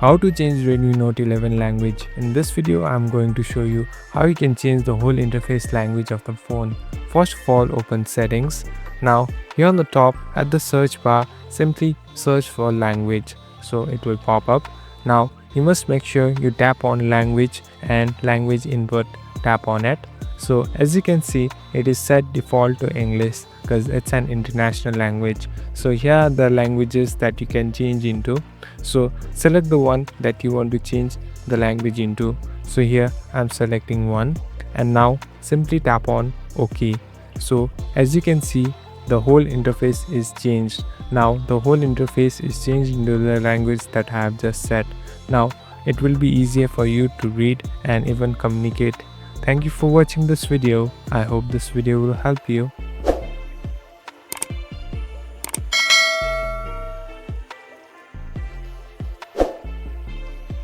How to change Redmi Note 11 language. In this video, I am going to show you how you can change the whole interface language of the phone. First of all, open settings. Now, here on the top at the search bar, simply search for language. So it will pop up. Now, you must make sure you tap on language and language input, tap on it. So as you can see, it is set default to English because it's an international language. So here are the languages that you can change into. So select the one that you want to change the language into. So here I'm selecting one, and now simply tap on OK. So as you can see, the whole interface is changed. Now the whole interface is changed into the language that I have just set. Now it will be easier for you to read and even communicate. Thank you for watching this video. I hope this video will help you.